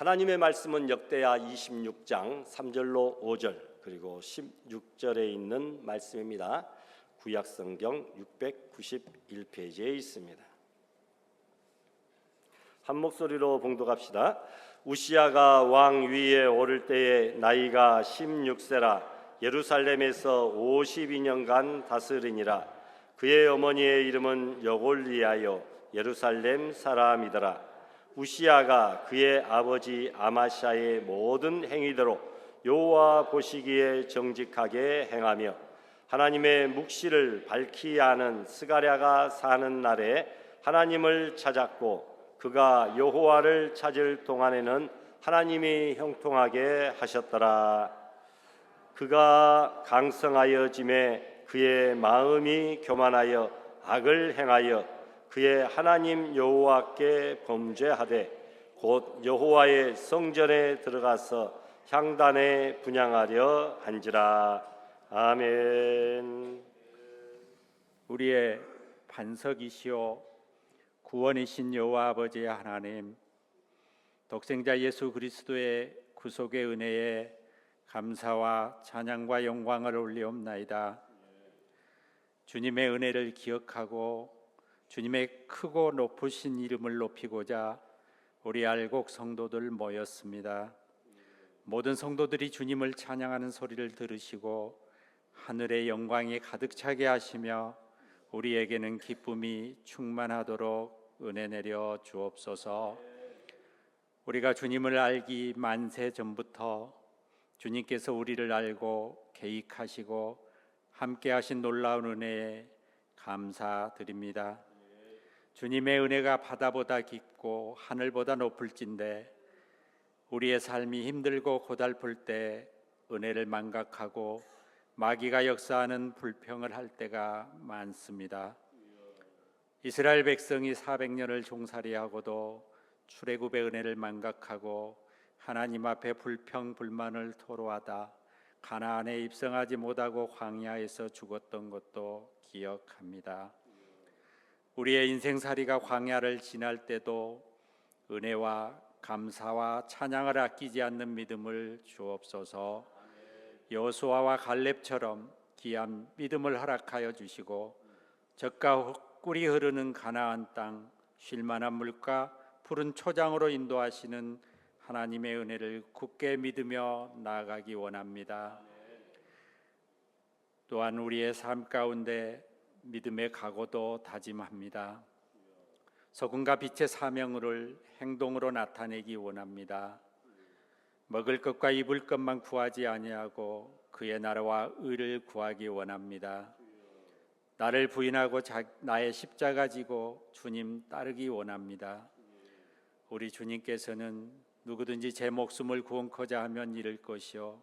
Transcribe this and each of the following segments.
하나님의 말씀은 역대하 26장 3절로 5절 그리고 16절에 있는 말씀입니다. 구약성경 691페이지에 있습니다. 한 목소리로 봉독합시다. 우시야가 왕 위에 오를 때에 나이가 16세라 예루살렘에서 52년간 다스리니라. 그의 어머니의 이름은 여골리아요 예루살렘 사람이더라. 우시야가 그의 아버지 아마샤의 모든 행위대로 여호와 보시기에 정직하게 행하며 하나님의 묵시를 밝히 아는 스가랴가 사는 날에 하나님을 찾았고 그가 여호와를 찾을 동안에는 하나님이 형통하게 하셨더라. 그가 강성하여짐에 그의 마음이 교만하여 악을 행하여 그의 하나님 여호와께 범죄하되 곧 여호와의 성전에 들어가서 향단에 분향하려 한지라. 아멘. 우리의 반석이시오 구원이신 여호와 아버지 하나님, 독생자 예수 그리스도의 구속의 은혜에 감사와 찬양과 영광을 올리옵나이다. 주님의 은혜를 기억하고 주님의 크고 높으신 이름을 높이고자 우리 알곡 성도들 모였습니다. 모든 성도들이 주님을 찬양하는 소리를 들으시고 하늘의 영광이 가득 차게 하시며 우리에게는 기쁨이 충만하도록 은혜 내려 주옵소서. 우리가 주님을 알기 만세 전부터 주님께서 우리를 알고 계획하시고 함께하신 놀라운 은혜에 감사드립니다. 주님의 은혜가 바다보다 깊고 하늘보다 높을진데 우리의 삶이 힘들고 고달플 때 은혜를 망각하고 마귀가 역사하는 불평을 할 때가 많습니다. 이스라엘 백성이 400년을 종살이하고도 출애굽의 은혜를 망각하고 하나님 앞에 불평 불만을 토로하다 가나안에 입성하지 못하고 광야에서 죽었던 것도 기억합니다. 우리의 인생살이가 광야를 지날 때도 은혜와 감사와 찬양을 아끼지 않는 믿음을 주옵소서. 여호수아와 갈렙처럼 귀한 믿음을 허락하여 주시고 젖과 꿀이 흐르는 가나안 땅 쉴만한 물과 푸른 초장으로 인도하시는 하나님의 은혜를 굳게 믿으며 나아가기 원합니다. 또한 우리의 삶 가운데 믿음의 각오도 다짐합니다. 소금과 빛의 사명을 행동으로 나타내기 원합니다. 먹을 것과 입을 것만 구하지 아니하고 그의 나라와 의를 구하기 원합니다. 나를 부인하고 나의 십자가 지고 주님 따르기 원합니다. 우리 주님께서는 누구든지 제 목숨을 구원코자 하면 잃을 것이요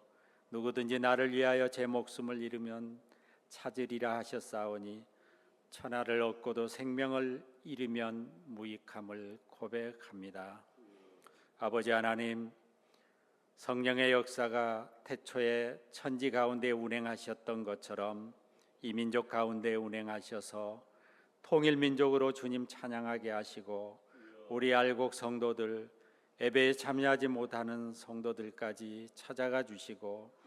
누구든지 나를 위하여 제 목숨을 잃으면 찾으리라 하셨사오니 천하를 얻고도 생명을 잃으면 무익함을 고백합니다. 아버지 하나님, 성령의 역사가 태초에 천지 가운데 운행하셨던 것처럼 이 민족 가운데 운행하셔서 통일민족으로 주님 찬양하게 하시고 우리 알곡 성도들, 예배에 참여하지 못하는 성도들까지 찾아가 주시고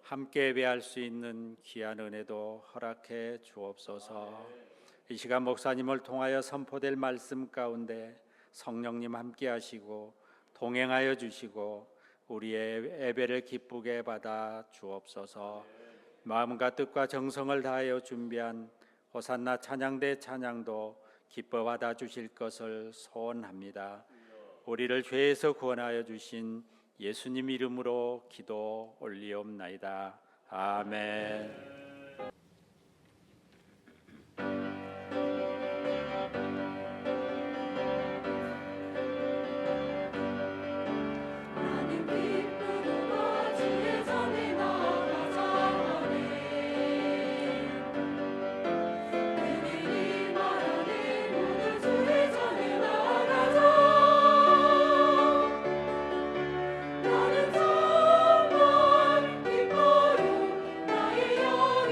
함께 예배할 수 있는 귀한 은혜도 허락해 주옵소서. 이 시간 목사님을 통하여 선포될 말씀 가운데 성령님 함께 하시고 동행하여 주시고 우리의 예배를 기쁘게 받아 주옵소서. 마음과 뜻과 정성을 다하여 준비한 호산나 찬양대 찬양도 기뻐 받아 주실 것을 소원합니다. 우리를 죄에서 구원하여 주신 예수님 이름으로 기도 올리옵나이다. 아멘. 나는 정말 기뻐요 나의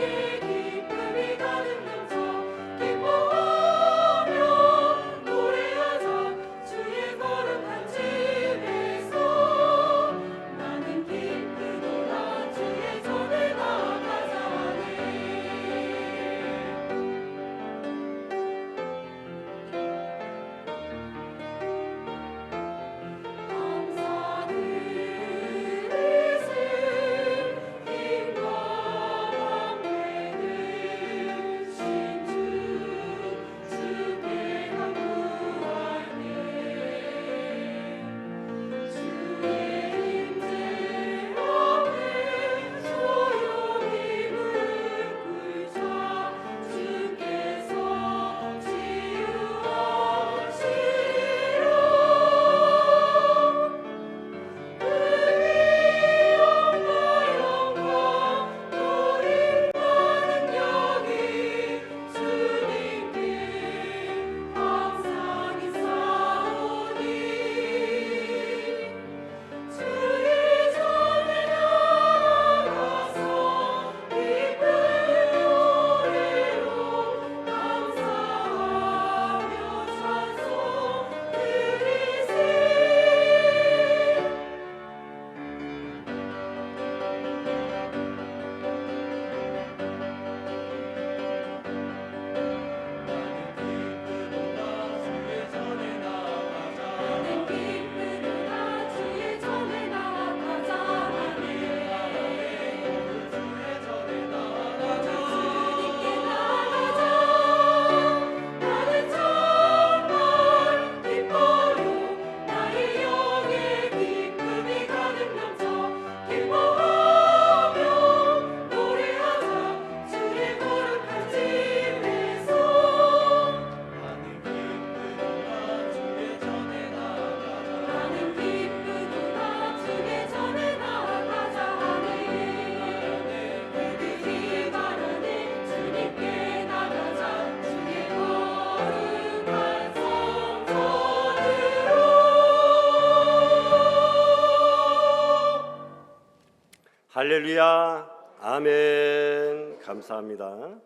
할렐루야. 아멘. 감사합니다.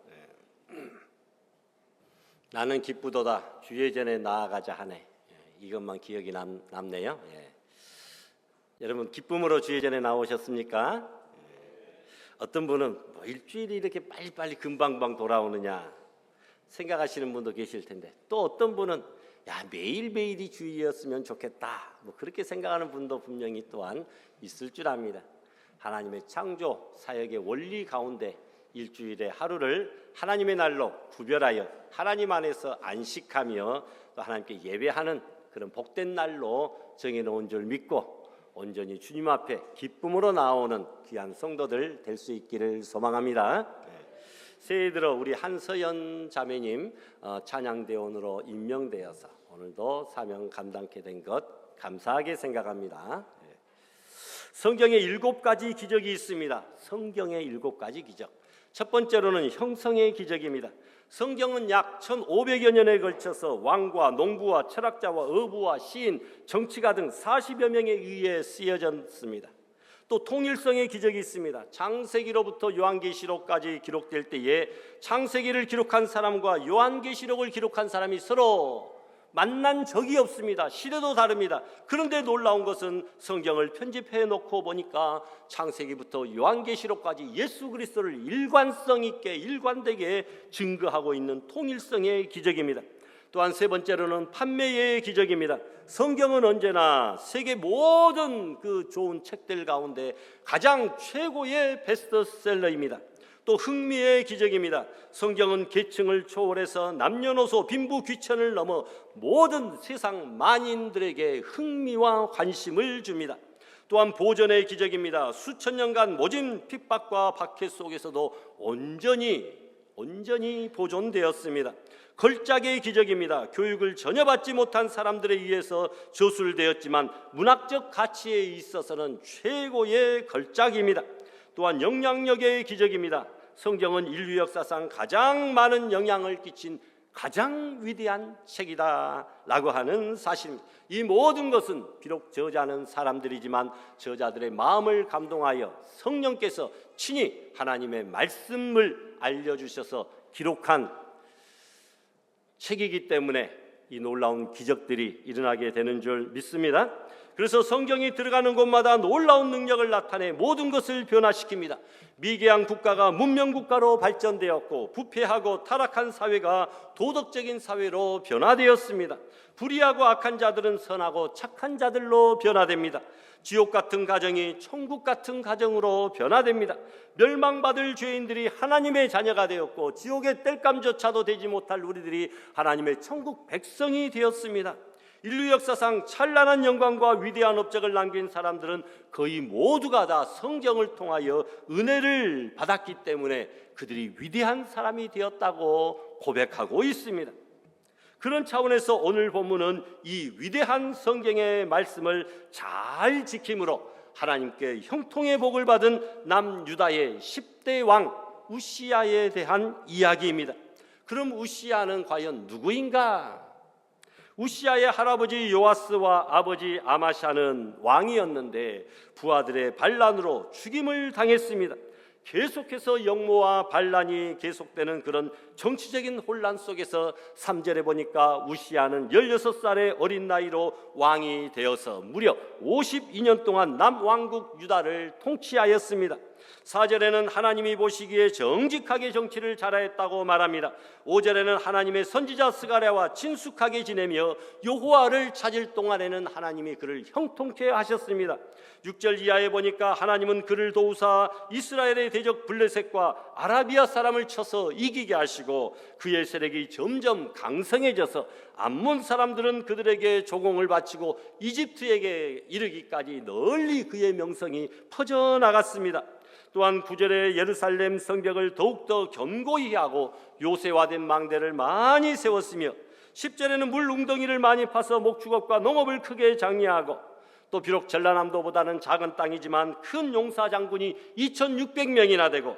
나는 기쁘도다 주의 전에 나아가자 하네. 이것만 기억이 남네요. 여러분 기쁨으로 주의 전에 나오셨습니까? 어떤 분은 일주일이 이렇게 빨리빨리 금방방 돌아오느냐 생각하시는 분도 계실 텐데, 또 어떤 분은 매일매일이 주일이었으면 좋겠다 그렇게 생각하는 분도 분명히 또한 있을 줄 압니다. 하나님의 창조 사역의 원리 가운데 일주일의 하루를 하나님의 날로 구별하여 하나님 안에서 안식하며 또 하나님께 예배하는 그런 복된 날로 정해놓은 줄 믿고 온전히 주님 앞에 기쁨으로 나오는 귀한 성도들 될 수 있기를 소망합니다. 새해 들어 우리 한서연 자매님 찬양대원으로 임명되어서 오늘도 사명 감당케 된 것 감사하게 생각합니다. 성경에 7가지 기적이 있습니다. 성경에 7가지 기적. 첫 번째로는 형성의 기적입니다. 성경은 약 1500여 년에 걸쳐서 왕과 농부와 철학자와 어부와 시인, 정치가 등 40여 명에 의해 쓰여졌습니다. 또 통일성의 기적이 있습니다. 창세기로부터 요한계시록까지 기록될 때에 창세기를 기록한 사람과 요한계시록을 기록한 사람이 서로 만난 적이 없습니다. 시대도 다릅니다. 그런데 놀라운 것은 성경을 편집해 놓고 보니까 창세기부터 요한계시록까지 예수 그리스도를 일관성 있게 일관되게 증거하고 있는 통일성의 기적입니다. 또한 세 번째로는 판매의 기적입니다. 성경은 언제나 세계 모든 그 좋은 책들 가운데 가장 최고의 베스트셀러입니다. 또 흥미의 기적입니다. 성경은 계층을 초월해서 남녀노소 빈부 귀천을 넘어 모든 세상 만인들에게 흥미와 관심을 줍니다. 또한 보존의 기적입니다. 수천 년간 모진 핍박과 박해 속에서도 온전히 보존되었습니다. 걸작의 기적입니다. 교육을 전혀 받지 못한 사람들에 의해서 저술되었지만 문학적 가치에 있어서는 최고의 걸작입니다. 또한 영향력의 기적입니다. 성경은 인류 역사상 가장 많은 영향을 끼친 가장 위대한 책이다 라고 하는 사실입니다. 이 모든 것은 비록 저자는 사람들이지만 저자들의 마음을 감동하여 성령께서 친히 하나님의 말씀을 알려주셔서 기록한 책이기 때문에 이 놀라운 기적들이 일어나게 되는 줄 믿습니다. 그래서 성경이 들어가는 곳마다 놀라운 능력을 나타내 모든 것을 변화시킵니다. 미개한 국가가 문명국가로 발전되었고 부패하고 타락한 사회가 도덕적인 사회로 변화되었습니다. 불의하고 악한 자들은 선하고 착한 자들로 변화됩니다. 지옥 같은 가정이 천국 같은 가정으로 변화됩니다. 멸망받을 죄인들이 하나님의 자녀가 되었고 지옥의 땔감조차도 되지 못할 우리들이 하나님의 천국 백성이 되었습니다. 인류 역사상 찬란한 영광과 위대한 업적을 남긴 사람들은 거의 모두가 다 성경을 통하여 은혜를 받았기 때문에 그들이 위대한 사람이 되었다고 고백하고 있습니다. 그런 차원에서 오늘 본문은 이 위대한 성경의 말씀을 잘 지킴으로 하나님께 형통의 복을 받은 남유다의 10대 왕 우시야에 대한 이야기입니다. 그럼 우시야는 과연 누구인가? 우시야의 할아버지 요아스와 아버지 아마샤는 왕이었는데 부하들의 반란으로 죽임을 당했습니다. 계속해서 역모와 반란이 계속되는 그런 정치적인 혼란 속에서 3절에 보니까 우시야는 16살의 어린 나이로 왕이 되어서 무려 52년 동안 남왕국 유다를 통치하였습니다. 4절에는 하나님이 보시기에 정직하게 정치를 잘하였다고 말합니다. 5절에는 하나님의 선지자 스가랴와 친숙하게 지내며 여호와를 찾을 동안에는 하나님이 그를 형통케 하셨습니다. 6절 이하에 보니까 하나님은 그를 도우사 이스라엘의 대적 블레셋과 아라비아 사람을 쳐서 이기게 하시고 그의 세력이 점점 강성해져서 암몬 사람들은 그들에게 조공을 바치고 이집트에게 이르기까지 널리 그의 명성이 퍼져나갔습니다. 또한 9절에 예루살렘 성벽을 더욱더 견고히 하고 요새화된 망대를 많이 세웠으며 10절에는 물 웅덩이를 많이 파서 목축업과 농업을 크게 장려하고 또 비록 전라남도보다는 작은 땅이지만 큰 용사 장군이 2600명이나 되고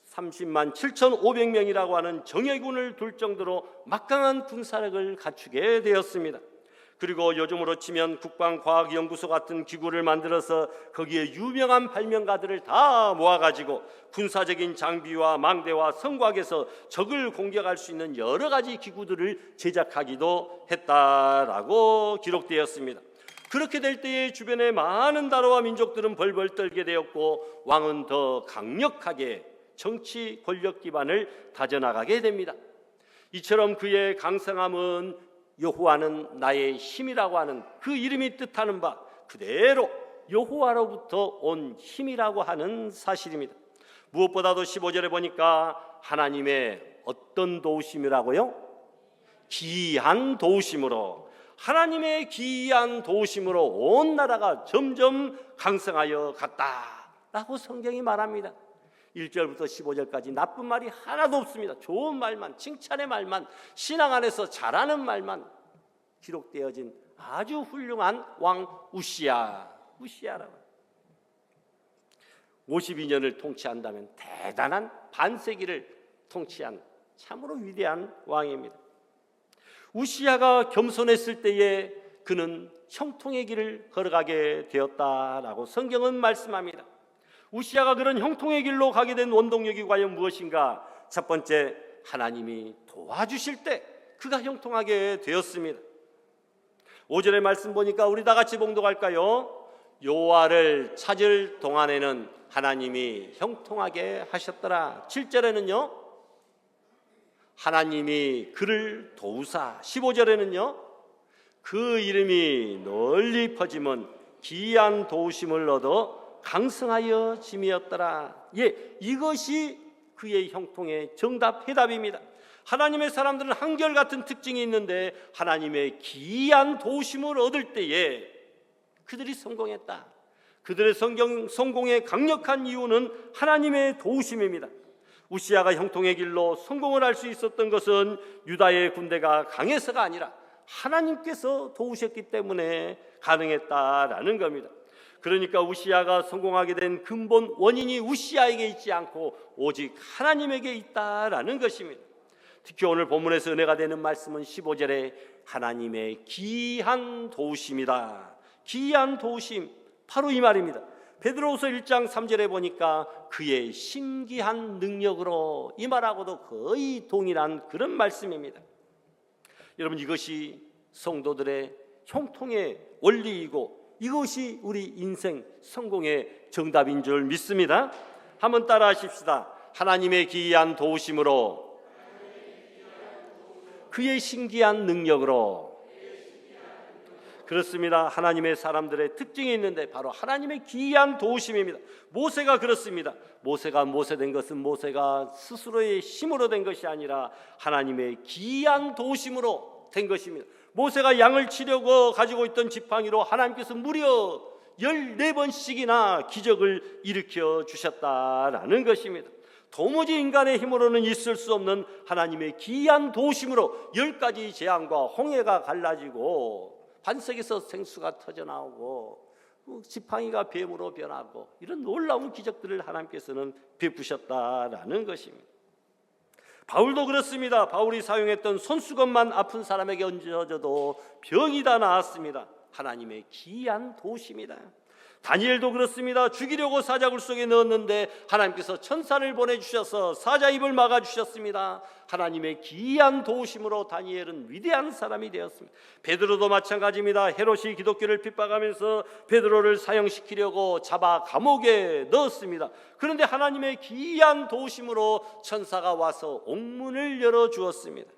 30만 7,500명이라고 하는 정예군을 둘 정도로 막강한 군사력을 갖추게 되었습니다. 그리고 요즘으로 치면 국방과학연구소 같은 기구를 만들어서 거기에 유명한 발명가들을 다 모아가지고 군사적인 장비와 망대와 성곽에서 적을 공격할 수 있는 여러 가지 기구들을 제작하기도 했다라고 기록되었습니다. 그렇게 될 때에 주변의 많은 나라와 민족들은 벌벌 떨게 되었고 왕은 더 강력하게 정치 권력 기반을 다져나가게 됩니다. 이처럼 그의 강성함은 여호와는 나의 힘이라고 하는 그 이름이 뜻하는 바 그대로 여호와로부터 온 힘이라고 하는 사실입니다. 무엇보다도 15절에 보니까 하나님의 어떤 도우심이라고요? 기이한 도우심으로, 하나님의 기이한 도우심으로 온 나라가 점점 강성하여 갔다라고 성경이 말합니다. 1절부터 15절까지 나쁜 말이 하나도 없습니다. 좋은 말만, 칭찬의 말만, 신앙 안에서 잘하는 말만 기록되어진 아주 훌륭한 왕 우시야라고. 52년을 통치한다면 대단한 반세기를 통치한 참으로 위대한 왕입니다. 우시야가 겸손했을 때에 그는 형통의 길을 걸어가게 되었다라고 성경은 말씀합니다. 우시야가 그런 형통의 길로 가게 된 원동력이 과연 무엇인가? 첫 번째, 하나님이 도와주실 때 그가 형통하게 되었습니다. 5절의 말씀 보니까 우리 다 같이 봉독할까요? 여호와를 찾을 동안에는 하나님이 형통하게 하셨더라. 7절에는요, 하나님이 그를 도우사. 15절에는요, 그 이름이 널리 퍼지면 기이한 도우심을 얻어 강성하여 짐이었더라. 예, 이것이 그의 형통의 정답 해답입니다. 하나님의 사람들은 한결같은 특징이 있는데 하나님의 기이한 도우심을 얻을 때에 그들이 성공했다. 그들의 성공의 강력한 이유는 하나님의 도우심입니다. 우시야가 형통의 길로 성공을 할 수 있었던 것은 유다의 군대가 강해서가 아니라 하나님께서 도우셨기 때문에 가능했다라는 겁니다. 그러니까 우시야가 성공하게 된 근본 원인이 우시야에게 있지 않고 오직 하나님에게 있다라는 것입니다. 특히 오늘 본문에서 은혜가 되는 말씀은 15절에 하나님의 기이한 도우심이다. 기이한 도우심, 바로 이 말입니다. 베드로후서 1장 3절에 보니까 그의 신기한 능력으로, 이 말하고도 거의 동일한 그런 말씀입니다. 여러분, 이것이 성도들의 형통의 원리이고 이것이 우리 인생 성공의 정답인 줄 믿습니다. 한번 따라 하십시다. 하나님의 기이한 도우심으로, 그의 신기한 능력으로. 그렇습니다. 하나님의 사람들의 특징이 있는데 바로 하나님의 기이한 도우심입니다. 모세가 그렇습니다. 모세가 모세된 것은 모세가 스스로의 힘으로 된 것이 아니라 하나님의 기이한 도우심으로 된 것입니다. 모세가 양을 치려고 가지고 있던 지팡이로 하나님께서 무려 14번씩이나 기적을 일으켜 주셨다라는 것입니다. 도무지 인간의 힘으로는 있을 수 없는 하나님의 기이한 도우심으로 10가지 재앙과 홍해가 갈라지고 반석에서 생수가 터져나오고 지팡이가 뱀으로 변하고 이런 놀라운 기적들을 하나님께서는 베푸셨다라는 것입니다. 바울도 그렇습니다. 바울이 사용했던 손수건만 아픈 사람에게 얹어져도 병이 다 나았습니다. 하나님의 기이한 도우심이다. 다니엘도 그렇습니다. 죽이려고 사자굴 속에 넣었는데 하나님께서 천사를 보내주셔서 사자 입을 막아주셨습니다. 하나님의 기이한 도우심으로 다니엘은 위대한 사람이 되었습니다. 베드로도 마찬가지입니다. 헤롯이 기독교를 핍박하면서 베드로를 사형시키려고 잡아 감옥에 넣었습니다. 그런데 하나님의 기이한 도우심으로 천사가 와서 옥문을 열어주었습니다.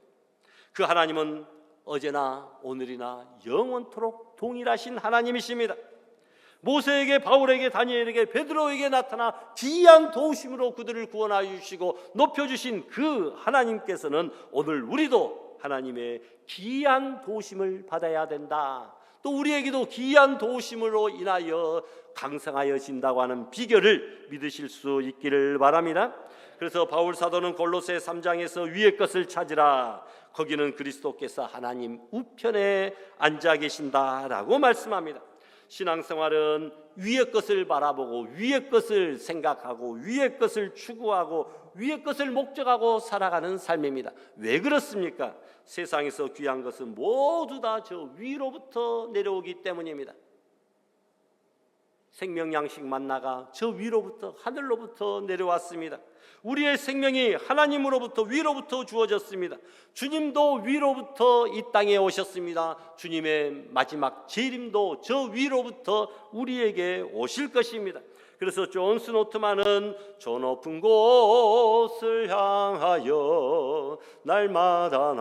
그 하나님은 어제나 오늘이나 영원토록 동일하신 하나님이십니다. 모세에게, 바울에게, 다니엘에게, 베드로에게 나타나 기이한 도우심으로 그들을 구원하여 주시고 높여주신 그 하나님께서는 오늘 우리도 하나님의 기이한 도우심을 받아야 된다. 또 우리에게도 기이한 도우심으로 인하여 강성하여진다고 하는 비결을 믿으실 수 있기를 바랍니다. 그래서 바울 사도는 골로새 3장에서 위의 것을 찾으라, 거기는 그리스도께서 하나님 우편에 앉아 계신다라고 말씀합니다. 신앙생활은 위의 것을 바라보고 위의 것을 생각하고 위의 것을 추구하고 위의 것을 목적하고 살아가는 삶입니다. 왜 그렇습니까? 세상에서 귀한 것은 모두 다 저 위로부터 내려오기 때문입니다. 생명 양식 만나가 저 위로부터, 하늘로부터 내려왔습니다. 우리의 생명이 하나님으로부터 위로부터 주어졌습니다. 주님도 위로부터 이 땅에 오셨습니다. 주님의 마지막 재림도 저 위로부터 우리에게 오실 것입니다. 그래서 존 스노트만은 저 높은 곳을 향하여 날마다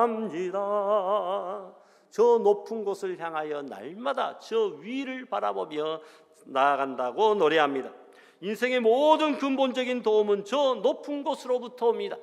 나아갑니다. 저 높은 곳을 향하여 날마다 저 위를 바라보며 나아간다고 노래합니다. 인생의 모든 근본적인 도움은 저 높은 곳으로부터 옵니다.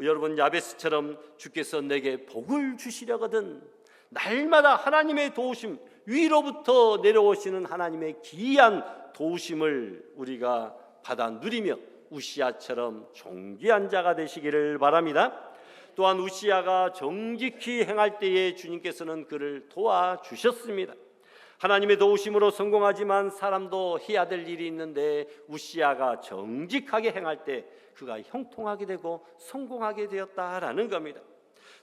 여러분, 야베스처럼 주께서 내게 복을 주시려거든 날마다 하나님의 도우심, 위로부터 내려오시는 하나님의 기이한 도우심을 우리가 받아 누리며 우시아처럼 존귀한 자가 되시기를 바랍니다. 또한 우시아가 정직히 행할 때에 주님께서는 그를 도와주셨습니다. 하나님의 도우심으로 성공하지만 사람도 해야 될 일이 있는데 우시아가 정직하게 행할 때 그가 형통하게 되고 성공하게 되었다라는 겁니다.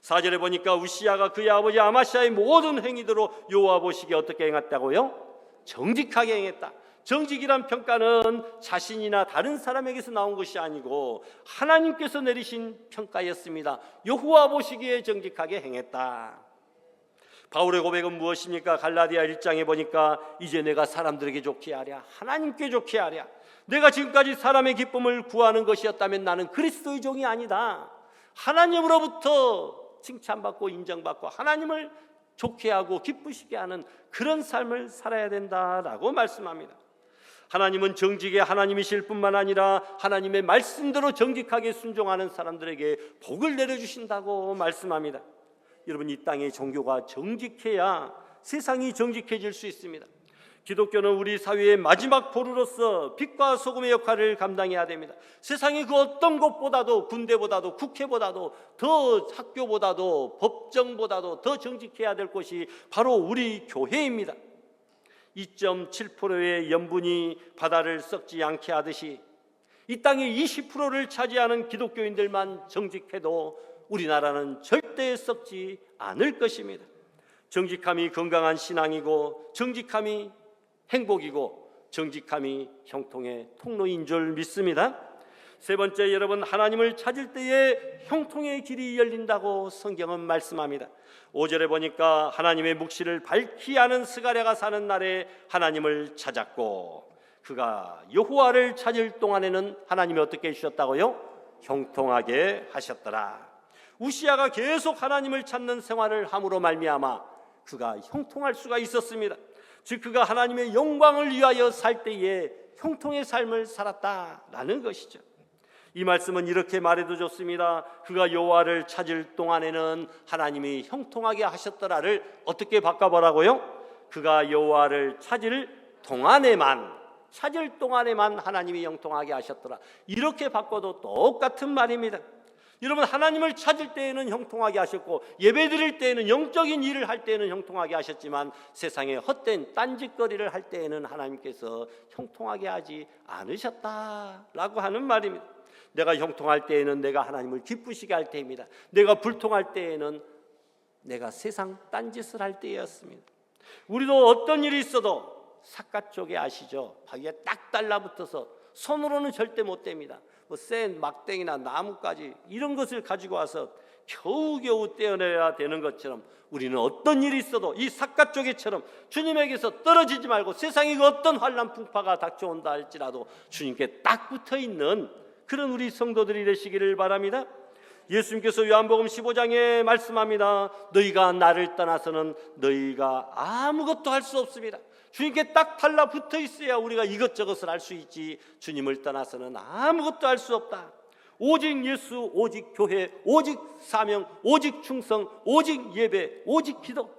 4절에 보니까 우시아가 그의 아버지 아마시아의 모든 행위대로 여호와 보시기에 어떻게 행했다고요? 정직하게 행했다. 정직이란 평가는 자신이나 다른 사람에게서 나온 것이 아니고 하나님께서 내리신 평가였습니다. 여호와 보시기에 정직하게 행했다. 바울의 고백은 무엇입니까? 갈라디아 1장에 보니까 이제 내가 사람들에게 좋게 하랴, 하나님께 좋게 하랴. 내가 지금까지 사람의 기쁨을 구하는 것이었다면 나는 그리스도의 종이 아니다. 하나님으로부터 칭찬받고 인정받고 하나님을 좋게 하고 기쁘시게 하는 그런 삶을 살아야 된다라고 말씀합니다. 하나님은 정직의 하나님이실 뿐만 아니라 하나님의 말씀대로 정직하게 순종하는 사람들에게 복을 내려주신다고 말씀합니다. 여러분, 이 땅의 종교가 정직해야 세상이 정직해질 수 있습니다. 기독교는 우리 사회의 마지막 보루로서 빛과 소금의 역할을 감당해야 됩니다. 세상의 그 어떤 것보다도, 군대보다도, 국회보다도, 더 학교보다도, 법정보다도 더 정직해야 될 것이 바로 우리 교회입니다. 2.7%의 염분이 바다를 썩지 않게 하듯이 이 땅의 20%를 차지하는 기독교인들만 정직해도 우리나라는 절대 썩지 않을 것입니다. 정직함이 건강한 신앙이고 정직함이 행복이고 정직함이 형통의 통로인 줄 믿습니다. 세 번째, 여러분, 하나님을 찾을 때에 형통의 길이 열린다고 성경은 말씀합니다. 5절에 보니까 하나님의 묵시를 밝히 아는 스가랴가 사는 날에 하나님을 찾았고 그가 여호와를 찾을 동안에는 하나님이 어떻게 해주셨다고요? 형통하게 하셨더라. 우시아가 계속 하나님을 찾는 생활을 함으로 말미암아 그가 형통할 수가 있었습니다. 즉 그가 하나님의 영광을 위하여 살 때에 형통의 삶을 살았다라는 것이죠. 이 말씀은 이렇게 말해도 좋습니다. 그가 여호와를 찾을 동안에는 하나님이 형통하게 하셨더라를 어떻게 바꿔보라고요? 그가 여호와를 찾을 동안에만 하나님이 형통하게 하셨더라. 이렇게 바꿔도 똑같은 말입니다. 여러분, 하나님을 찾을 때에는 형통하게 하셨고 예배드릴 때에는 영적인 일을 할 때에는 형통하게 하셨지만 세상에 헛된 딴짓거리를 할 때에는 하나님께서 형통하게 하지 않으셨다라고 하는 말입니다. 내가 형통할 때에는 내가 하나님을 기쁘시게 할 때입니다. 내가 불통할 때에는 내가 세상 딴짓을 할 때였습니다. 우리도 어떤 일이 있어도 삿갓 쪽에 아시죠? 바위에 딱 달라붙어서 손으로는 절대 못 댑니다. 센 막대기나 나뭇가지 이런 것을 가지고 와서 겨우겨우 떼어내야 되는 것처럼 우리는 어떤 일이 있어도 이 삿갓 조개처럼 주님에게서 떨어지지 말고 세상에 그 어떤 환난 풍파가 닥쳐온다 할지라도 주님께 딱 붙어있는 그런 우리 성도들이 되시기를 바랍니다. 예수님께서 요한복음 15장에 말씀합니다. 너희가 나를 떠나서는 너희가 아무것도 할 수 없습니다. 주님께 딱 달라붙어 있어야 우리가 이것저것을 할 수 있지 주님을 떠나서는 아무것도 할 수 없다. 오직 예수, 오직 교회, 오직 사명, 오직 충성, 오직 예배, 오직 기도.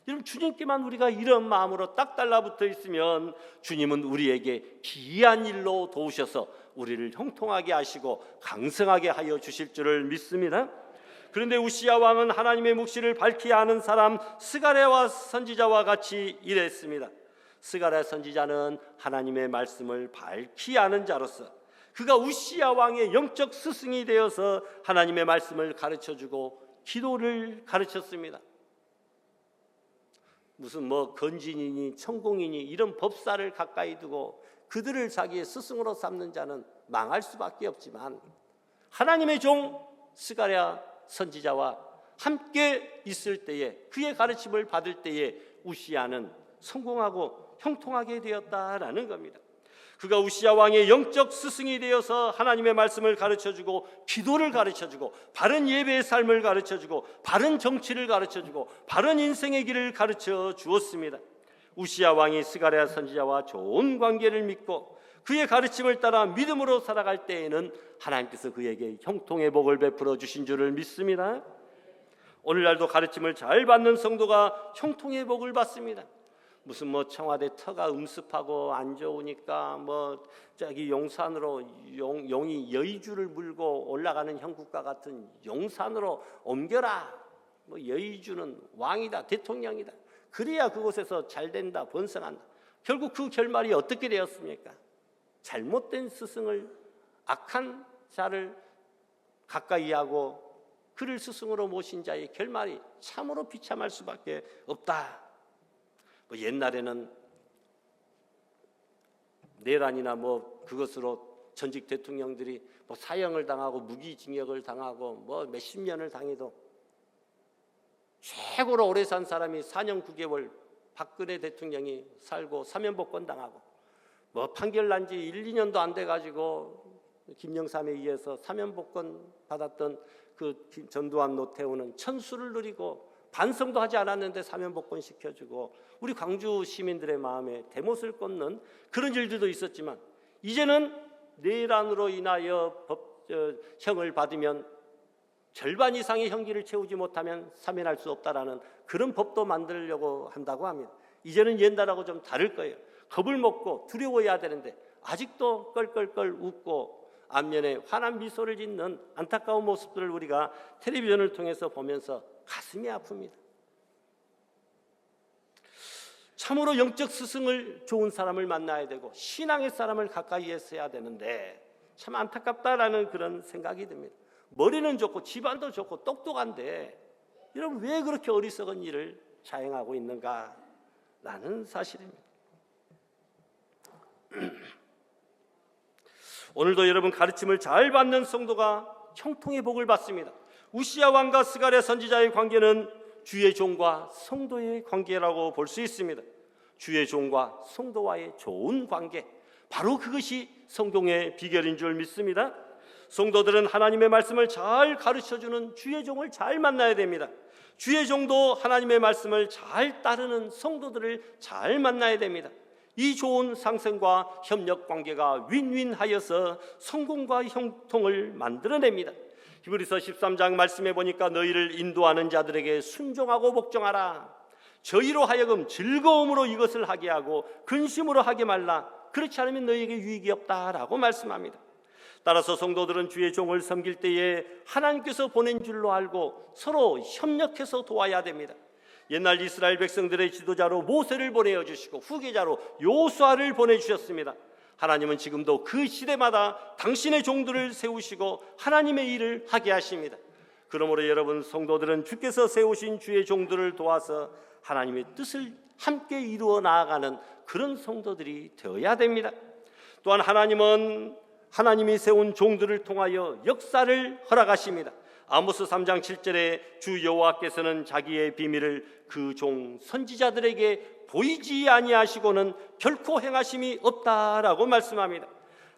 여러분, 주님께만 우리가 이런 마음으로 딱 달라붙어 있으면 주님은 우리에게 기이한 일로 도우셔서 우리를 형통하게 하시고 강성하게 하여 주실 줄을 믿습니다. 그런데 우시야 왕은 하나님의 묵시를 밝히 아는 사람 스가랴와 선지자와 같이 일했습니다. 스가랴 선지자는 하나님의 말씀을 밝히 아는 자로서 그가 우시야 왕의 영적 스승이 되어서 하나님의 말씀을 가르쳐주고 기도를 가르쳤습니다. 무슨 건진이니 천공이니 이런 법사를 가까이 두고 그들을 자기의 스승으로 삼는 자는 망할 수밖에 없지만, 하나님의 종 스가랴 선지자와 함께 있을 때에, 그의 가르침을 받을 때에 우시야는 성공하고 형통하게 되었다라는 겁니다. 그가 우시야 왕의 영적 스승이 되어서 하나님의 말씀을 가르쳐주고 기도를 가르쳐주고 바른 예배의 삶을 가르쳐주고 바른 정치를 가르쳐주고 바른 인생의 길을 가르쳐 주었습니다. 우시야 왕이 스가랴 선지자와 좋은 관계를 맺고 그의 가르침을 따라 믿음으로 살아갈 때에는 하나님께서 그에게 형통의 복을 베풀어 주신 줄을 믿습니다. 오늘날도 가르침을 잘 받는 성도가 형통의 복을 받습니다. 무슨 청와대 터가 음습하고 안 좋으니까 저기 용산으로 용이 여의주를 물고 올라가는 형국과 같은 용산으로 옮겨라. 여의주는 왕이다, 대통령이다. 그래야 그곳에서 잘 된다, 번성한다. 결국 그 결말이 어떻게 되었습니까? 잘못된 스승을, 악한 자를 가까이 하고 그를 스승으로 모신 자의 결말이 참으로 비참할 수밖에 없다. 옛날에는 내란이나 그것으로 전직 대통령들이 사형을 당하고 무기징역을 당하고 몇십 년을 당해도 최고로 오래 산 사람이 4년 9개월 박근혜 대통령이 살고 사면복권 당하고 판결 난 지 1, 2년도 안 돼가지고 김영삼에 의해서 사면복권 받았던 그 전두환 노태우는 천수를 누리고 반성도 하지 않았는데 사면복권 시켜주고 우리 광주 시민들의 마음에 대못을 꽂는 그런 일들도 있었지만, 이제는 내란으로 인하여 형을 받으면 절반 이상의 형기를 채우지 못하면 사면할 수 없다라는 그런 법도 만들려고 한다고 합니다. 이제는 옛날하고 좀 다를 거예요. 겁을 먹고 두려워해야 되는데 아직도 껄껄껄 웃고 안면에 환한 미소를 짓는 안타까운 모습들을 우리가 텔레비전을 통해서 보면서 가슴이 아픕니다. 참으로 영적 스승을 좋은 사람을 만나야 되고 신앙의 사람을 가까이에서 해야 되는데 참 안타깝다라는 그런 생각이 듭니다. 머리는 좋고 집안도 좋고 똑똑한데 여러분 왜 그렇게 어리석은 일을 자행하고 있는가라는 사실입니다. 오늘도 여러분 가르침을 잘 받는 성도가 형통의 복을 받습니다. 우시야 왕과 스가랴 선지자의 관계는 주의 종과 성도의 관계라고 볼 수 있습니다. 주의 종과 성도와의 좋은 관계, 바로 그것이 성공의 비결인 줄 믿습니다. 성도들은 하나님의 말씀을 잘 가르쳐주는 주의 종을 잘 만나야 됩니다. 주의 종도 하나님의 말씀을 잘 따르는 성도들을 잘 만나야 됩니다. 이 좋은 상생과 협력 관계가 윈윈하여서 성공과 형통을 만들어냅니다. 히브리서 13장 말씀해 보니까 너희를 인도하는 자들에게 순종하고 복종하라. 저희로 하여금 즐거움으로 이것을 하게 하고 근심으로 하게 말라. 그렇지 않으면 너희에게 유익이 없다라고 말씀합니다. 따라서 성도들은 주의 종을 섬길 때에 하나님께서 보낸 줄로 알고 서로 협력해서 도와야 됩니다. 옛날 이스라엘 백성들의 지도자로 모세를 보내주시고 후계자로 요수아를 보내주셨습니다. 하나님은 지금도 그 시대마다 당신의 종들을 세우시고 하나님의 일을 하게 하십니다. 그러므로 여러분 성도들은 주께서 세우신 주의 종들을 도와서 하나님의 뜻을 함께 이루어 나아가는 그런 성도들이 되어야 됩니다. 또한 하나님은 하나님이 세운 종들을 통하여 역사를 허락하십니다. 아모스 3장 7절에 주 여호와께서는 자기의 비밀을 그 종 선지자들에게 보이지 아니하시고는 결코 행하심이 없다라고 말씀합니다.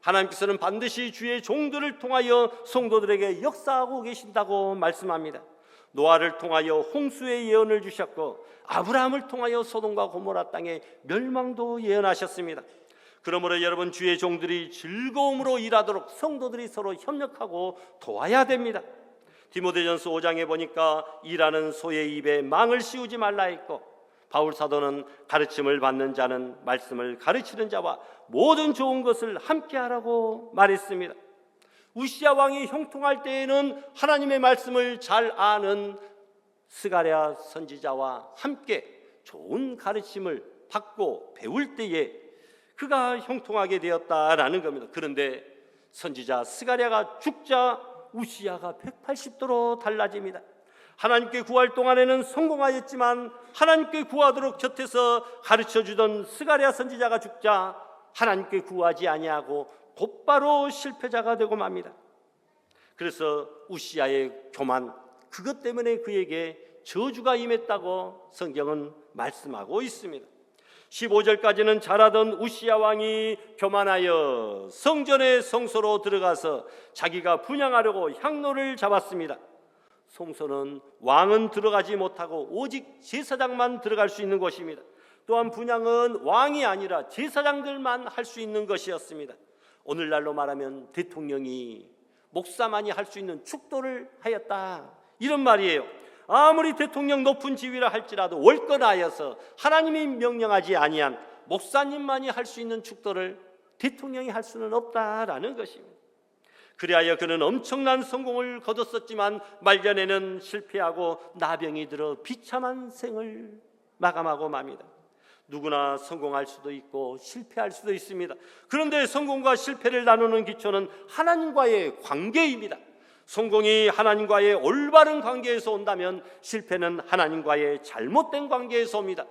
하나님께서는 반드시 주의 종들을 통하여 성도들에게 역사하고 계신다고 말씀합니다. 노아를 통하여 홍수의 예언을 주셨고 아브라함을 통하여 소돔과 고모라 땅의 멸망도 예언하셨습니다. 그러므로 여러분 주의 종들이 즐거움으로 일하도록 성도들이 서로 협력하고 도와야 됩니다. 디모데전서 5장에 보니까 일하는 소의 입에 망을 씌우지 말라 했고, 바울 사도는 가르침을 받는 자는 말씀을 가르치는 자와 모든 좋은 것을 함께 하라고 말했습니다. 우시야 왕이 형통할 때에는 하나님의 말씀을 잘 아는 스가랴 선지자와 함께 좋은 가르침을 받고 배울 때에 그가 형통하게 되었다라는 겁니다. 그런데 선지자 스가랴가 죽자 우시야가 180도로 달라집니다. 하나님께 구할 동안에는 성공하였지만 하나님께 구하도록 곁에서 가르쳐주던 스가랴 선지자가 죽자 하나님께 구하지 아니하고 곧바로 실패자가 되고 맙니다. 그래서 우시야의 교만, 그것 때문에 그에게 저주가 임했다고 성경은 말씀하고 있습니다. 15절까지는 잘하던 우시야 왕이 교만하여 성전의 성소로 들어가서 자기가 분향하려고 향로를 잡았습니다. 성소는 왕은 들어가지 못하고 오직 제사장만 들어갈 수 있는 곳입니다. 또한 분향은 왕이 아니라 제사장들만 할 수 있는 것이었습니다. 오늘날로 말하면 대통령이 목사만이 할 수 있는 축도를 하였다, 이런 말이에요. 아무리 대통령 높은 지위라 할지라도 월권하여서 하나님이 명령하지 아니한 목사님만이 할 수 있는 축도를 대통령이 할 수는 없다라는 것입니다. 그리하여 그는 엄청난 성공을 거뒀었지만 말년에는 실패하고 나병이 들어 비참한 생을 마감하고 맙니다. 누구나 성공할 수도 있고 실패할 수도 있습니다. 그런데 성공과 실패를 나누는 기초는 하나님과의 관계입니다. 성공이 하나님과의 올바른 관계에서 온다면 실패는 하나님과의 잘못된 관계에서 옵니다.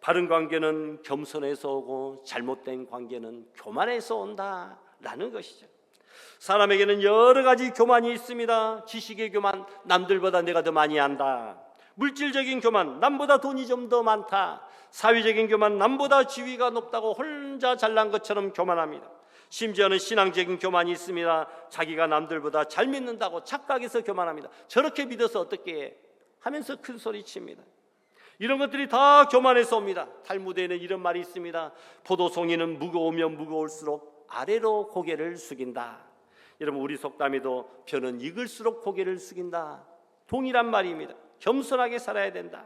바른 관계는 겸손에서 오고 잘못된 관계는 교만에서 온다라는 것이죠. 사람에게는 여러 가지 교만이 있습니다. 지식의 교만, 남들보다 내가 더 많이 안다. 물질적인 교만, 남보다 돈이 좀 더 많다. 사회적인 교만, 남보다 지위가 높다고 혼자 잘난 것처럼 교만합니다. 심지어는 신앙적인 교만이 있습니다. 자기가 남들보다 잘 믿는다고 착각해서 교만합니다. 저렇게 믿어서 어떻게 해? 하면서 큰 소리 칩니다. 이런 것들이 다 교만에서 옵니다. 탈무드에는 이런 말이 있습니다. 포도송이는 무거우면 무거울수록 아래로 고개를 숙인다. 여러분, 우리 속담에도 벼는 익을수록 고개를 숙인다, 동일한 말입니다. 겸손하게 살아야 된다.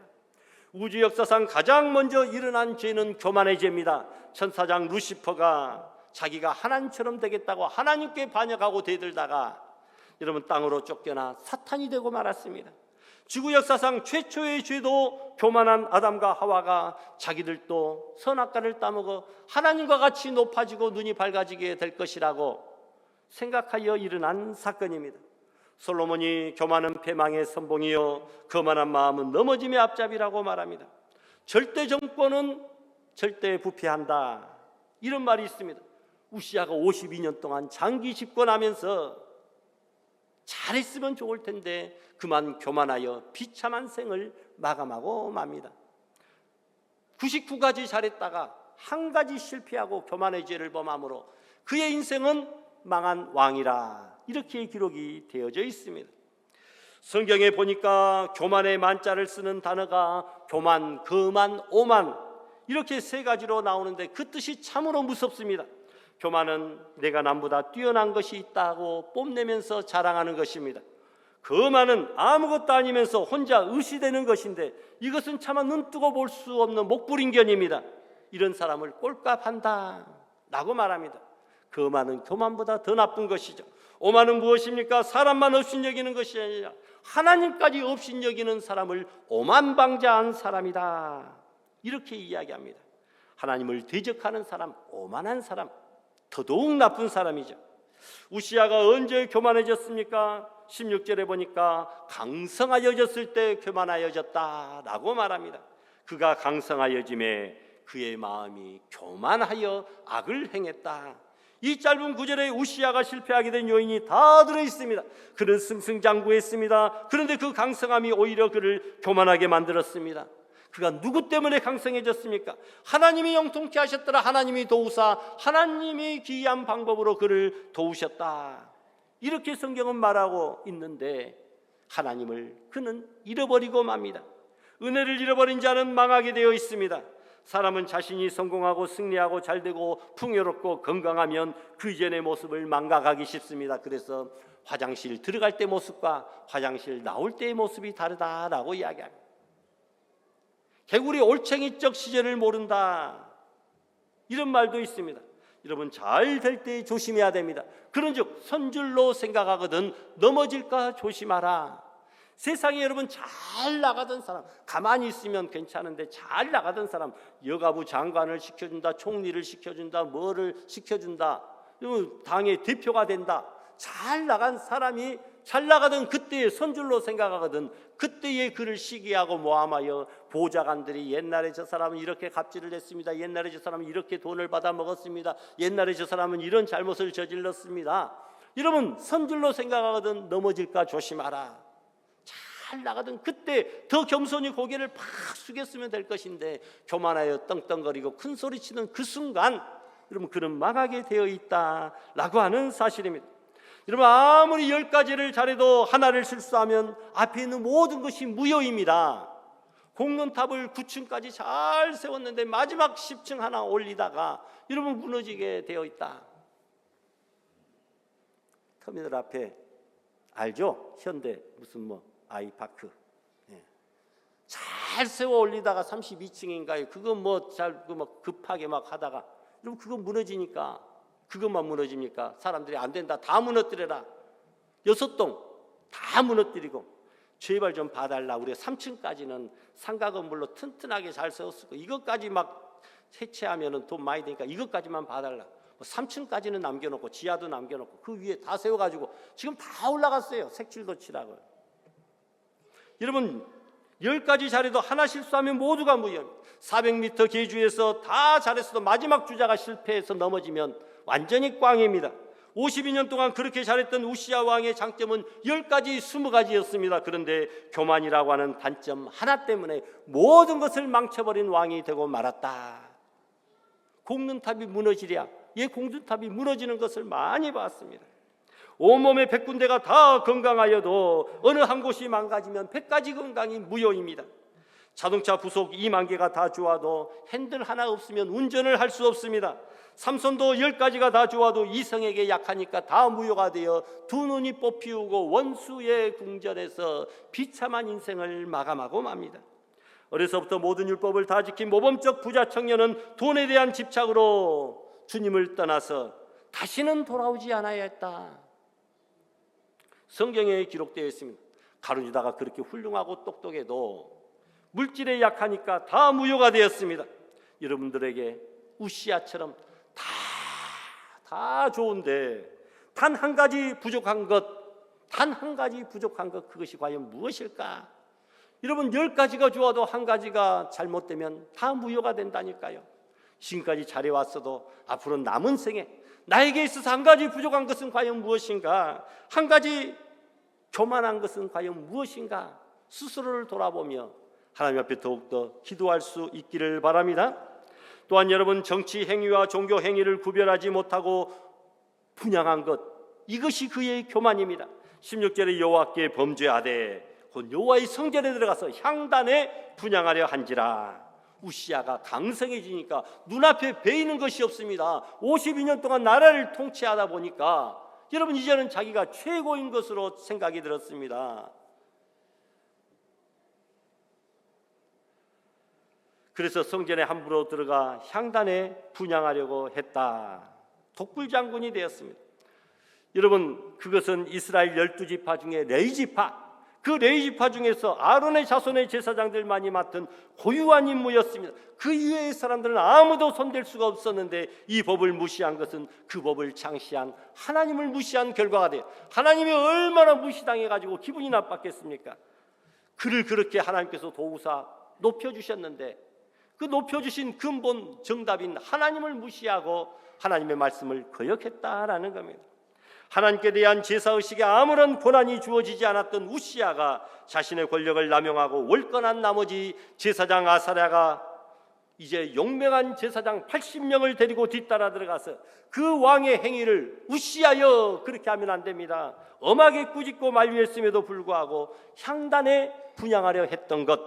우주 역사상 가장 먼저 일어난 죄는 교만의 죄입니다. 천사장 루시퍼가 자기가 하나님처럼 되겠다고 하나님께 반역하고 대들다가 여러분 땅으로 쫓겨나 사탄이 되고 말았습니다. 지구 역사상 최초의 죄도 교만한 아담과 하와가 자기들도 선악과를 따먹어 하나님과 같이 높아지고 눈이 밝아지게 될 것이라고 생각하여 일어난 사건입니다. 솔로몬이 교만은 패망의 선봉이요 거만한 마음은 넘어짐의 앞잡이라고 말합니다. 절대 정권은 절대 부패한다, 이런 말이 있습니다. 우시야가 52년 동안 장기 집권하면서 잘했으면 좋을 텐데 그만 교만하여 비참한 생을 마감하고 맙니다. 99가지 잘했다가 한 가지 실패하고 교만의 죄를 범함으로 그의 인생은 망한 왕이라, 이렇게 기록이 되어져 있습니다. 성경에 보니까 교만의 만자를 쓰는 단어가 교만, 거만, 오만, 이렇게 세 가지로 나오는데 그 뜻이 참으로 무섭습니다. 교만은 내가 남보다 뛰어난 것이 있다고 뽐내면서 자랑하는 것입니다. 거만은 아무것도 아니면서 혼자 의시되는 것인데 이것은 차마 눈뜨고 볼 수 없는 목불인견입니다. 이런 사람을 꼴값한다 라고 말합니다. 거만은 교만보다 더 나쁜 것이죠. 오만은 무엇입니까? 사람만 없인 여기는 것이 아니라 하나님까지 없인 여기는 사람을 오만방자한 사람이다, 이렇게 이야기합니다. 하나님을 대적하는 사람, 오만한 사람, 더더욱 나쁜 사람이죠. 우시야가 언제 교만해졌습니까? 16절에 보니까 강성하여졌을 때 교만하여졌다라고 말합니다. 그가 강성하여짐에 그의 마음이 교만하여 악을 행했다. 이 짧은 구절에 우시야가 실패하게 된 요인이 다 들어있습니다. 그는 승승장구했습니다. 그런데 그 강성함이 오히려 그를 교만하게 만들었습니다. 그가 누구 때문에 강성해졌습니까? 하나님이 영통케 하셨더라. 하나님이 도우사, 하나님이 기이한 방법으로 그를 도우셨다, 이렇게 성경은 말하고 있는데 하나님을 그는 잃어버리고 맙니다. 은혜를 잃어버린 자는 망하게 되어 있습니다. 사람은 자신이 성공하고 승리하고 잘되고 풍요롭고 건강하면 그 이전의 모습을 망각하기 쉽습니다. 그래서 화장실 들어갈 때 모습과 화장실 나올 때의 모습이 다르다라고 이야기합니다. 개구리 올챙이적 시절을 모른다, 이런 말도 있습니다. 여러분 잘 될 때 조심해야 됩니다. 그런즉 선줄로 생각하거든 넘어질까 조심하라. 세상에 여러분 잘 나가던 사람, 가만히 있으면 괜찮은데 잘 나가던 사람, 여가부 장관을 시켜준다, 총리를 시켜준다, 뭐를 시켜준다, 당의 대표가 된다. 잘 나간 사람이 잘 나가던 그때의 선줄로 생각하거든 그때의 그를 시기하고 모함하여 보좌관들이 옛날에 저 사람은 이렇게 갑질을 했습니다. 옛날에 저 사람은 이렇게 돈을 받아 먹었습니다. 옛날에 저 사람은 이런 잘못을 저질렀습니다. 여러분 선줄로 생각하거든 넘어질까 조심하라. 잘 나가던 그때 더 겸손히 고개를 팍 숙였으면 될 것인데 교만하여 떵떵거리고 큰 소리치는 그 순간 여러분 그는 망하게 되어 있다라고 하는 사실입니다. 여러분 아무리 10가지를 잘해도 하나를 실수하면 앞에 있는 모든 것이 무효입니다. 공론탑을 9층까지 잘 세웠는데 마지막 10층 하나 올리다가 여러분 무너지게 되어 있다. 터미널 앞에 알죠? 현대 무슨 뭐 아이파크 잘 세워 올리다가 32층인가요? 그거 뭐 잘 급하게 막 하다가 여러분 그거 무너지니까 그것만 무너집니까? 사람들이 안 된다 다 무너뜨려라 6동 다 무너뜨리고 제발 좀 봐달라. 우리가 3층까지는 상가 건물로 튼튼하게 잘 세웠을 거 이것까지 막 해체하면 돈 많이 드니까 이것까지만 봐달라. 3층까지는 남겨놓고 지하도 남겨놓고 그 위에 다 세워가지고 지금 다 올라갔어요. 색칠도 칠하고요. 여러분 10가지 잘해도 하나 실수하면 모두가 무효입니다. 400m 계주에서 다 잘했어도 마지막 주자가 실패해서 넘어지면 완전히 꽝입니다. 52년 동안 그렇게 잘했던 우시야 왕의 장점은 10가지 20가지였습니다. 그런데 교만이라고 하는 단점 하나 때문에 모든 것을 망쳐버린 왕이 되고 말았다. 공든탑이 무너지랴. 공든탑이 무너지는 것을 많이 봤습니다. 온몸의 100군데가 다 건강하여도 어느 한 곳이 망가지면 100가지 건강이 무효입니다. 자동차 부속 2만 개가 다 좋아도 핸들 하나 없으면 운전을 할 수 없습니다. 삼손도 10가지가 다 좋아도 이성에게 약하니까 다 무효가 되어 두 눈이 뽑히우고 원수의 궁전에서 비참한 인생을 마감하고 맙니다. 어려서부터 모든 율법을 다 지킨 모범적 부자 청년은 돈에 대한 집착으로 주님을 떠나서 다시는 돌아오지 않아야 했다. 성경에 기록되어 있습니다. 가룟유다가 그렇게 훌륭하고 똑똑해도 물질에 약하니까 다 무효가 되었습니다. 여러분들에게 우시아처럼 다 좋은데 단 한 가지 부족한 것, 그것이 과연 무엇일까? 여러분 10가지가 좋아도 한 가지가 잘못되면 다 무효가 된다니까요. 지금까지 잘해왔어도 앞으로 남은 생에 나에게 있어서 한 가지 부족한 것은 과연 무엇인가? 한 가지 교만한 것은 과연 무엇인가? 스스로를 돌아보며 하나님 앞에 더욱더 기도할 수 있기를 바랍니다. 또한 여러분 정치 행위와 종교 행위를 구별하지 못하고 분양한 것, 이것이 그의 교만입니다. 16절에 여호와께 범죄하되 곧 여호와의 성전에 들어가서 향단에 분양하려 한지라. 우시야가 강성해지니까 눈앞에 베이는 것이 없습니다. 52년 동안 나라를 통치하다 보니까 여러분 이제는 자기가 최고인 것으로 생각이 들었습니다. 그래서 성전에 함부로 들어가 향단에 분향하려고 했다. 독불장군이 되었습니다. 여러분 그것은 이스라엘 12지파 중에 레위지파, 그 레위지파 중에서 아론의 자손의 제사장들만이 맡은 고유한 임무였습니다. 그 이외의 사람들은 아무도 손댈 수가 없었는데 이 법을 무시한 것은 그 법을 창시한 하나님을 무시한 결과가 돼요. 하나님이 얼마나 무시당해가지고 기분이 나빴겠습니까? 그를 그렇게 하나님께서 도우사 높여주셨는데 그 높여주신 근본 정답인 하나님을 무시하고 하나님의 말씀을 거역했다라는 겁니다. 하나님께 대한 제사의식에 아무런 권한이 주어지지 않았던 우시야가 자신의 권력을 남용하고 월권한 나머지 제사장 아사랴가 이제 용맹한 제사장 80명을 데리고 뒤따라 들어가서 그 왕의 행위를 우시하여 그렇게 하면 안 됩니다. 엄하게 꾸짖고 만류했음에도 불구하고 향단에 분향하려 했던 것,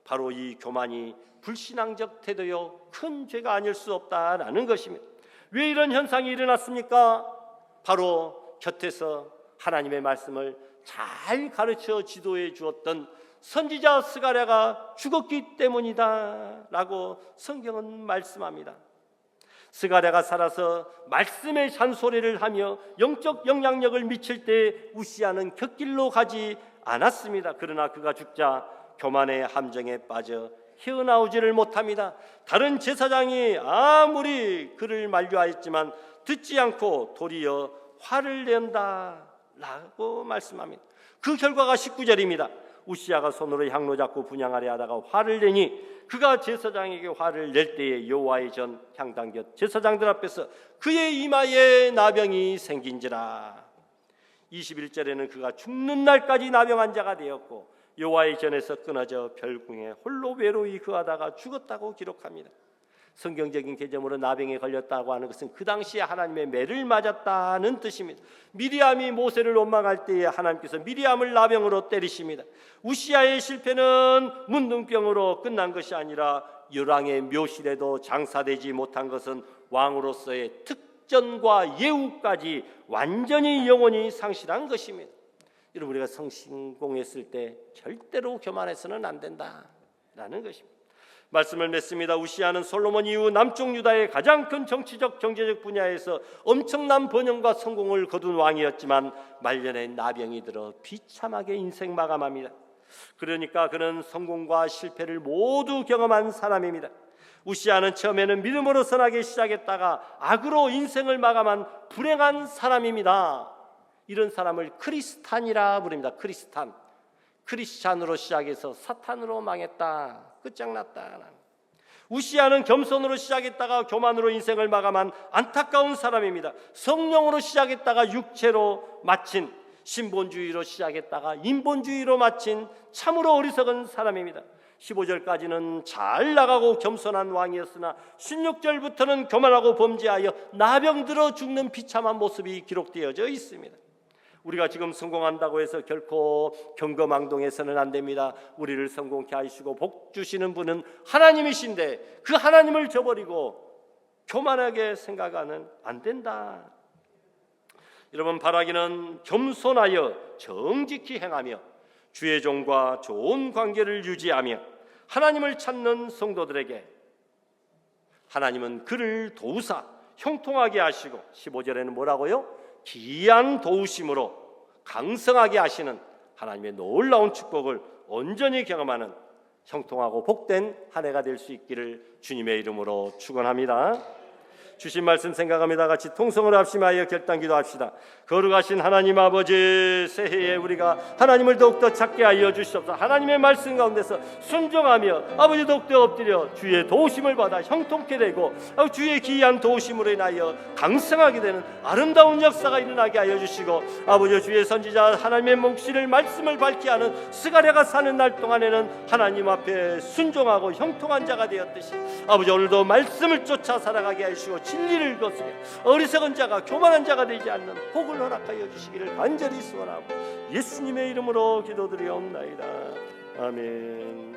바로 이 교만이 불신앙적 태도요 큰 죄가 아닐 수 없다라는 것입니다. 왜 이런 현상이 일어났습니까? 바로 곁에서 하나님의 말씀을 잘 가르쳐 지도해 주었던 선지자 스가랴가 죽었기 때문이다 라고 성경은 말씀합니다. 스가랴가 살아서 말씀의 잔소리를 하며 영적 영향력을 미칠 때 우시아는 곁길로 가지 않았습니다. 그러나 그가 죽자 교만의 함정에 빠져 헤어나오지를 못합니다. 다른 제사장이 아무리 그를 만류하였지만 듣지 않고 도리어 화를 낸다 라고 말씀합니다. 그 결과가 19절입니다. 우시아가 손으로 향로 잡고 분향하려 하다가 화를 내니 그가 제사장에게 화를 낼 때에 여호와의 전 향단 곁 제사장들 앞에서 그의 이마에 나병이 생긴지라. 21절에는 그가 죽는 날까지 나병한 자가 되었고 여호와의 전에서 끊어져 별궁에 홀로 외로이 거하다가 죽었다고 기록합니다. 성경적인 개념으로 나병에 걸렸다고 하는 것은 그 당시에 하나님의 매를 맞았다는 뜻입니다. 미리암이 모세를 원망할 때에 하나님께서 미리암을 나병으로 때리십니다. 우시아의 실패는 문둥병으로 끝난 것이 아니라 열왕의 묘실에도 장사되지 못한 것은 왕으로서의 특전과 예우까지 완전히 영원히 상실한 것입니다. 여러분, 우리가 성신공했을 때 절대로 교만해서는 안 된다라는 것입니다. 말씀을 맺습니다. 우시아는 솔로몬 이후 남쪽 유다의 가장 큰 정치적 경제적 분야에서 엄청난 번영과 성공을 거둔 왕이었지만 말년에 나병이 들어 비참하게 인생 마감합니다. 그러니까 그는 성공과 실패를 모두 경험한 사람입니다. 우시아는 처음에는 믿음으로 선하게 시작했다가 악으로 인생을 마감한 불행한 사람입니다. 이런 사람을 크리스탄이라 부릅니다. 크리스찬으로 시작해서 사탄으로 망했다, 끝장났다. 우시아는 겸손으로 시작했다가 교만으로 인생을 마감한 안타까운 사람입니다. 성령으로 시작했다가 육체로 마친, 신본주의로 시작했다가 인본주의로 마친 참으로 어리석은 사람입니다. 15절까지는 잘 나가고 겸손한 왕이었으나 16절부터는 교만하고 범죄하여 나병들어 죽는 비참한 모습이 기록되어져 있습니다. 우리가 지금 성공한다고 해서 결코 경거망동해서는 안 됩니다. 우리를 성공케 하시고 복 주시는 분은 하나님이신데 그 하나님을 저버리고 교만하게 생각하면 안 된다. 여러분, 바라기는 겸손하여 정직히 행하며 주의 종과 좋은 관계를 유지하며 하나님을 찾는 성도들에게 하나님은 그를 도우사 형통하게 하시고 15절에는 뭐라고요? 기이한 도우심으로 강성하게 하시는 하나님의 놀라운 축복을 온전히 경험하는 형통하고 복된 한 해가 될 수 있기를 주님의 이름으로 축원합니다. 주신 말씀 생각합니다. 같이 통성을 합심하여 결단 기도합시다. 거룩하신 하나님 아버지, 새해에 우리가 하나님을 더욱더 찾게 하여 주시옵소서. 하나님의 말씀 가운데서 순종하며 아버지 더욱더 엎드려 주의 도우심을 받아 형통케 되고 주의 기이한 도우심으로 인하여 강성하게 되는 아름다운 역사가 일어나게 하여 주시고 아버지 주의 선지자 하나님의 몫을 말씀을 밝게 하는 스가랴가 사는 날 동안에는 하나님 앞에 순종하고 형통한 자가 되었듯이 아버지 오늘도 말씀을 쫓아 살아가게 하시고 진리를 거스려 어리석은 자가 교만한 자가 되지 않는 복을 허락하여 주시기를 간절히 소원하고 예수님의 이름으로 기도드리옵나이다. 아멘.